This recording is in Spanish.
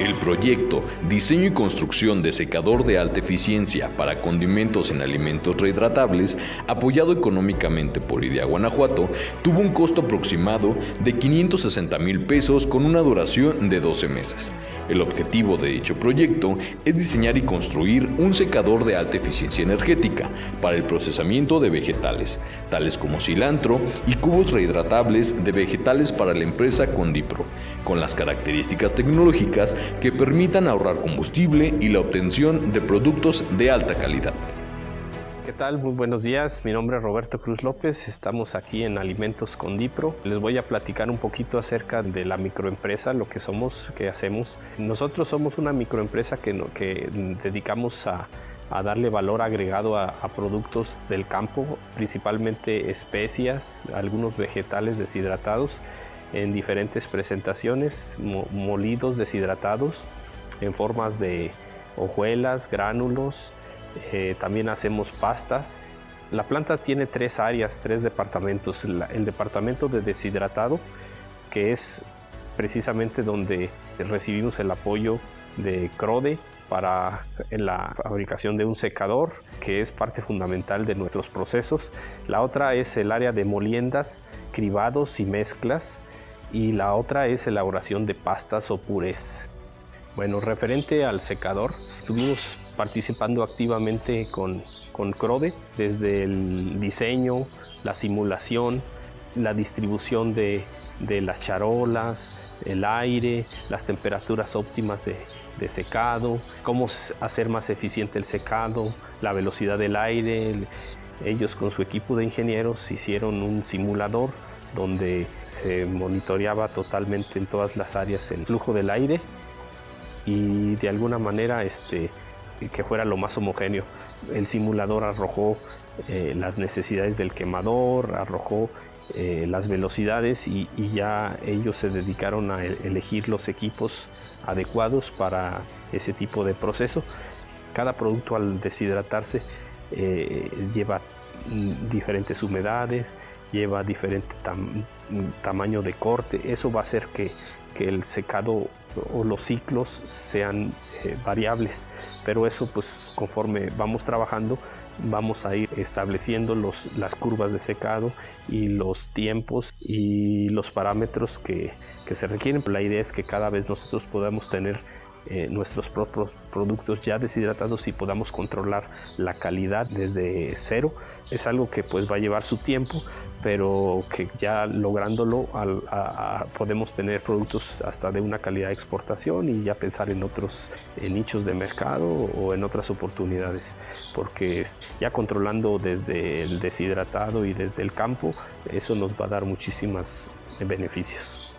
El proyecto Diseño y construcción de secador de alta eficiencia para condimentos en alimentos rehidratables, apoyado económicamente por IDEA Guanajuato, tuvo un costo aproximado de 560,000 pesos con una duración de 12 meses. El objetivo de dicho proyecto es diseñar y construir un secador de alta eficiencia energética para el procesamiento de vegetales, tales como cilantro y cubos rehidratables de vegetales para la empresa Condipro, con las características tecnológicas que permitan ahorrar combustible y la obtención de productos de alta calidad. ¿Qué tal? Muy buenos días, mi nombre es Roberto Cruz López, estamos aquí en Alimentos Condipro. Les voy a platicar un poquito acerca de la microempresa, lo que somos, qué hacemos. Nosotros somos una microempresa que dedicamos a darle valor agregado a productos del campo, principalmente especias, algunos vegetales deshidratados en diferentes presentaciones, molidos deshidratados en formas de hojuelas, gránulos. También hacemos pastas. La planta tiene 3 áreas, 3 departamentos. El departamento de deshidratado, que es precisamente donde recibimos el apoyo de CRODE en la fabricación de un secador, que es parte fundamental de nuestros procesos. La otra es el área de moliendas, cribados y mezclas, y la otra es elaboración de pastas o purés. Bueno, referente al secador, estuvimos participando activamente con CRODE desde el diseño, la simulación, la distribución de las charolas, el aire, las temperaturas óptimas de secado, cómo hacer más eficiente el secado, la velocidad del aire. Ellos con su equipo de ingenieros hicieron un simulador donde se monitoreaba totalmente en todas las áreas el flujo del aire y de alguna manera que fuera lo más homogéneo. El simulador arrojó las necesidades del quemador, arrojó las velocidades y ya ellos se dedicaron a elegir los equipos adecuados para ese tipo de proceso. Cada producto al deshidratarse lleva diferentes humedades, lleva diferente tamaño de corte. Eso va a hacer que el secado o los ciclos sean variables, pero eso pues conforme vamos trabajando vamos a ir estableciendo las curvas de secado y los tiempos y los parámetros que se requieren. La idea es que cada vez nosotros podamos tener nuestros propios productos ya deshidratados y podamos controlar la calidad desde cero. Es algo que pues va a llevar su tiempo, pero que ya lográndolo podemos tener productos hasta de una calidad de exportación y ya pensar en otros nichos de mercado o en otras oportunidades, porque ya controlando desde el deshidratado y desde el campo, eso nos va a dar muchísimos beneficios.